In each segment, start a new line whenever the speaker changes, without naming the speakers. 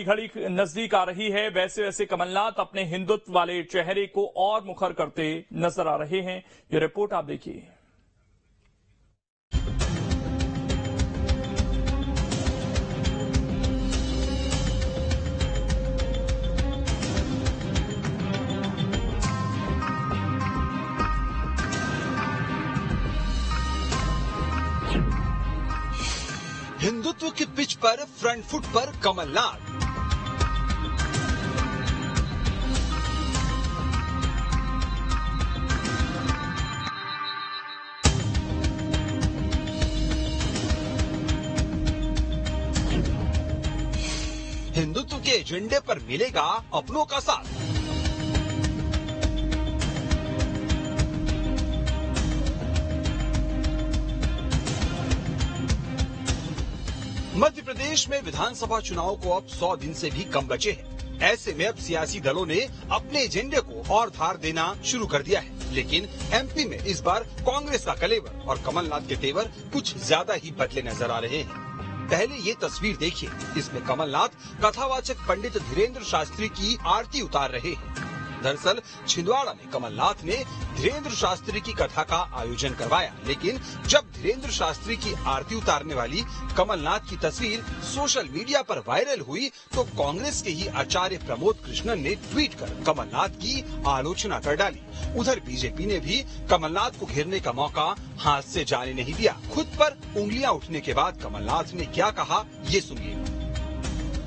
घड़ी नजदीक आ रही है, वैसे वैसे कमलनाथ अपने हिंदुत्व वाले चेहरे को और मुखर करते नजर आ रहे हैं। ये रिपोर्ट आप देखिए।
हिंदुत्व की पिच पर फ्रंट फुट पर कमलनाथ। हिंदुत्व के एजेंडे पर मिलेगा अपनों का साथ। मध्य प्रदेश में विधानसभा चुनाव को अब 100 दिन से भी कम बचे हैं। ऐसे में अब सियासी दलों ने अपने एजेंडे को और धार देना शुरू कर दिया है। लेकिन एमपी में इस बार कांग्रेस का कलेवर और कमलनाथ के तेवर कुछ ज्यादा ही बदले नजर आ रहे हैं। पहले ये तस्वीर देखिए। इसमें कमलनाथ कथावाचक पंडित धीरेन्द्र शास्त्री की आरती उतार रहे हैं। दरअसल छिंदवाड़ा में कमलनाथ ने धीरेन्द्र शास्त्री की कथा का आयोजन करवाया, लेकिन जब धीरेन्द्र शास्त्री की आरती उतारने वाली कमलनाथ की तस्वीर सोशल मीडिया पर वायरल हुई तो कांग्रेस के ही आचार्य प्रमोद कृष्णन ने ट्वीट कर कमलनाथ की आलोचना कर डाली। उधर बीजेपी ने भी कमलनाथ को घेरने का मौका हाथ से जाने नहीं दिया। खुद पर उंगलियां उठने के बाद कमलनाथ ने क्या कहा, ये सुनिए।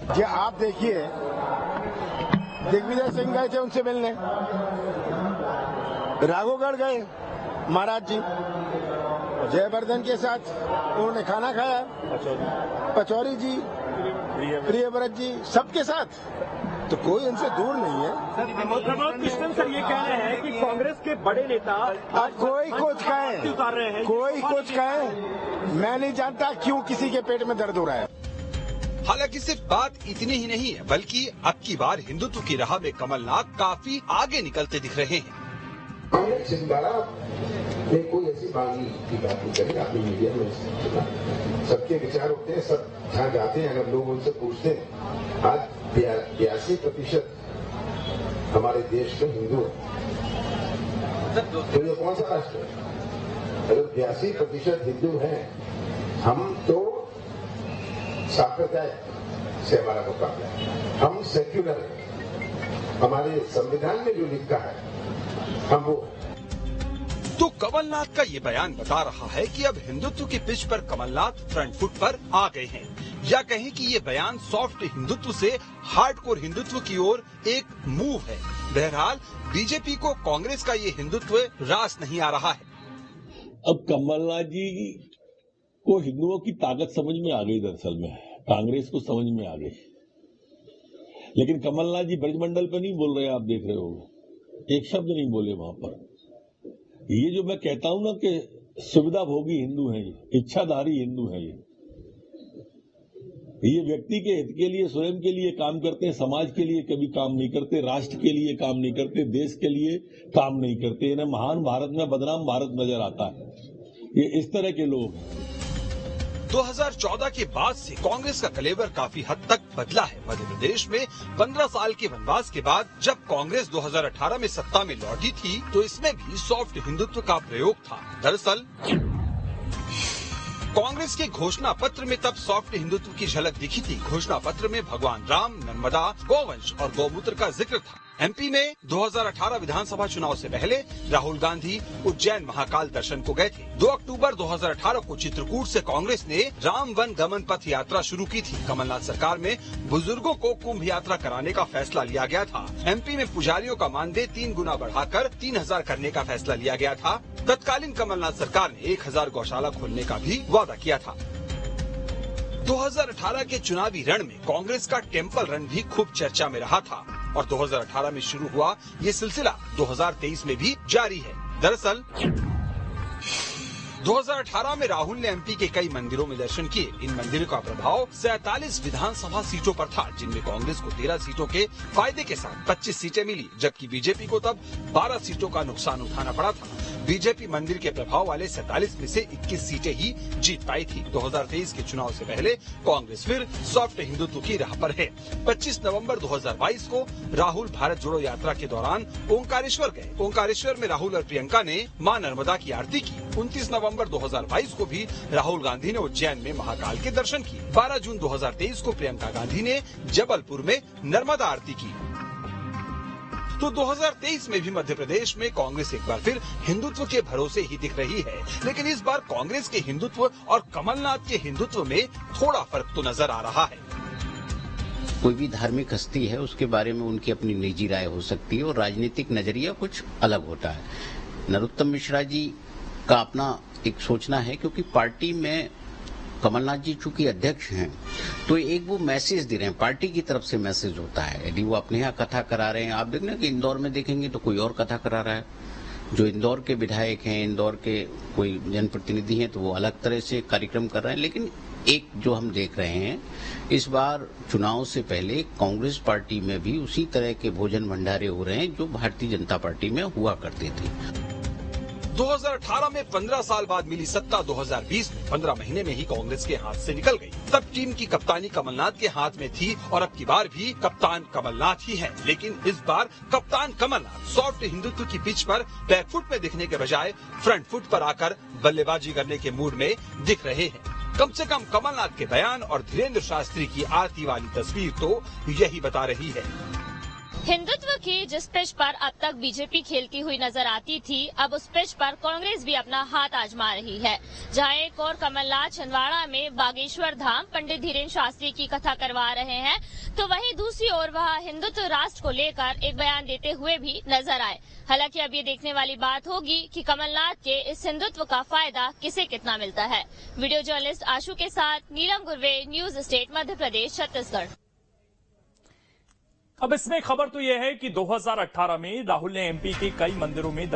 जी आप देखिए, दिग्विजय सिंह गए थे उनसे मिलने, राघोगढ़ गए महाराज जी, जयवर्धन के साथ उन्होंने खाना खाया, पचौरी जी, प्रियव्रत जी, सबके साथ, तो कोई उनसे दूर नहीं है।
प्रमोद कृष्णन सर ये कह रहे हैं कि कांग्रेस के बड़े नेता
अब कोई कुछ कहे, कोई कुछ कहे, मैं नहीं जानता क्यों किसी के पेट में दर्द हो रहा है।
हालांकि सिर्फ बात इतनी ही नहीं है, बल्कि अब की बार हिंदुत्व की राह में कमलनाथ काफी आगे निकलते दिख रहे हैं।
कांग्रेस छिंदवाड़ा में कोई ऐसी बागी की बात नहीं करेगा अपनी मीडिया में। सबके विचार होते हैं, सब जहाँ जाते हैं अगर लोग उनसे पूछते हैं, आज 82% हमारे देश में हिंदू हैं, तो ये कौन सा राष्ट्र है? अगर 82% हिंदू हैं, हम तो सांप्रदाय से हमारा मुकाबला है, हम सेक्युलर हैं, हमारे संविधान में जो लिखा है हम वो।
तो कमलनाथ का ये बयान बता रहा है कि अब हिंदुत्व की पिच पर कमलनाथ फ्रंट फुट पर आ गए हैं, या कहें कि ये बयान सॉफ्ट हिंदुत्व से हार्डकोर हिंदुत्व की ओर एक मूव है। बहरहाल बीजेपी को कांग्रेस का ये हिंदुत्व रास नहीं आ रहा है।
अब कमलनाथ जी को हिंदुओं की ताकत समझ में आ गई, दरअसल में कांग्रेस को समझ में आ गई, लेकिन कमलनाथ जी ब्रजमंडल पे नहीं बोल रहे, आप देख रहे हो, एक शब्द नहीं बोले वहां पर। ये जो मैं कहता हूं ना कि सुविधा भोगी हिंदू हैं, ये इच्छाधारी हिंदू हैं, ये व्यक्ति के हित के लिए, स्वयं के लिए काम करते हैं, समाज के लिए कभी काम नहीं करते, राष्ट्र के लिए काम नहीं करते, देश के लिए काम नहीं करते। इन्हें महान भारत में बदनाम भारत नजर आता है। ये इस तरह के लोग हैं।
2014 के बाद से कांग्रेस का कलेवर काफी हद तक बदला है। मध्य प्रदेश में 15 साल के वनवास के बाद जब कांग्रेस 2018 में सत्ता में लौटी थी तो इसमें भी सॉफ्ट हिंदुत्व का प्रयोग था। दरअसल कांग्रेस के घोषणा पत्र में तब सॉफ्ट हिंदुत्व की झलक दिखी थी। घोषणा पत्र में भगवान राम, नर्मदा, गौवंश और गौमूत्र का जिक्र था। एमपी में 2018 विधानसभा चुनाव से पहले राहुल गांधी उज्जैन महाकाल दर्शन को गए थे। 2 अक्टूबर 2018 को चित्रकूट से कांग्रेस ने राम वन गमन पथ यात्रा शुरू की थी। कमलनाथ सरकार में बुजुर्गों को कुंभ यात्रा कराने का फैसला लिया गया था। एमपी में पुजारियों का मानदेय 3 गुना बढ़ाकर 3000 करने का फैसला लिया गया था। तत्कालीन कमलनाथ सरकार ने 1000 गौशाला खोलने का भी वादा किया था। 2018 के चुनावी रण में कांग्रेस का टेम्पल रन भी खूब चर्चा में रहा था और 2018 में शुरू हुआ ये सिलसिला 2023 में भी जारी है। दरअसल 2018 में राहुल ने एमपी के कई मंदिरों में दर्शन किए। इन मंदिरों का प्रभाव 47 विधानसभा सीटों पर था, जिनमें कांग्रेस को 13 सीटों के फायदे के साथ 25 सीटें मिली, जबकि बीजेपी को तब 12 सीटों का नुकसान उठाना पड़ा था। बीजेपी मंदिर के प्रभाव वाले 47 में से 21 सीटें ही जीत पाई थी। 2023 के चुनाव से पहले कांग्रेस फिर सॉफ्ट हिंदुत्व की राह पर है। 25 नवंबर 2022 को राहुल भारत जोड़ो यात्रा के दौरान ओंकारेश्वर गए। ओंकारेश्वर में राहुल और प्रियंका ने मां नर्मदा की आरती की। 29 नवंबर 2022 को भी राहुल गांधी ने उज्जैन में महाकाल के दर्शन किए। 12 जून 2023 को प्रियंका गांधी ने जबलपुर में नर्मदा आरती की। तो 2023 में भी मध्य प्रदेश में कांग्रेस एक बार फिर हिंदुत्व के भरोसे ही दिख रही है, लेकिन इस बार कांग्रेस के हिंदुत्व और कमलनाथ के हिंदुत्व में थोड़ा फर्क तो नजर आ रहा है।
कोई भी धार्मिक हस्ती है, उसके बारे में उनकी अपनी निजी राय हो सकती है और राजनीतिक नजरिया कुछ अलग होता है। नरोत्तम मिश्रा जी का अपना एक सोचना है, क्योंकि पार्टी में कमलनाथ जी चूंकि अध्यक्ष हैं तो एक वो मैसेज दे रहे हैं, पार्टी की तरफ से मैसेज होता है। यदि वो अपने यहाँ कथा करा रहे हैं, आप देखना कि इंदौर में देखेंगे तो कोई और कथा करा रहा है, जो इंदौर के विधायक हैं, इंदौर के कोई जनप्रतिनिधि हैं तो वो अलग तरह से कार्यक्रम कर रहे हैं। लेकिन एक जो हम देख रहे हैं, इस बार चुनाव से पहले कांग्रेस पार्टी में भी उसी तरह के भोजन भंडारे हो रहे हैं जो भारतीय जनता पार्टी में हुआ करते थे।
2018 में 15 साल बाद मिली सत्ता 2020 में 15 महीने में ही कांग्रेस के हाथ से निकल गई। तब टीम की कप्तानी कमलनाथ के हाथ में थी और अब की बार भी कप्तान कमलनाथ ही है। लेकिन इस बार कप्तान कमलनाथ सॉफ्ट हिंदुत्व की पिच पर बैकफुट में दिखने के बजाय फ्रंट फुट पर आकर बल्लेबाजी करने के मूड में दिख रहे हैं। कम से कम कमलनाथ के बयान और धीरेन्द्र शास्त्री की आरती वाली तस्वीर तो यही बता रही है।
हिंदुत्व की जिस पिच पर अब तक बीजेपी खेलती हुई नजर आती थी, अब उस पिच पर कांग्रेस भी अपना हाथ आजमा रही है। जहां एक और कमलनाथ छिंदवाड़ा में बागेश्वर धाम पंडित धीरेन्द्र शास्त्री की कथा करवा रहे हैं, तो वहीं दूसरी ओर वह हिंदुत्व राष्ट्र को लेकर एक बयान देते हुए भी नजर आए। हालांकि अब ये देखने वाली बात होगी कि कमलनाथ के इस हिंदुत्व का फायदा किसे कितना मिलता है। वीडियो जर्नलिस्ट आशु के साथ नीलम गुरवे, न्यूज स्टेट मध्य प्रदेश, छत्तीसगढ़।
अब इसमें खबर तो यह है कि 2018 में राहुल ने एमपी के कई मंदिरों में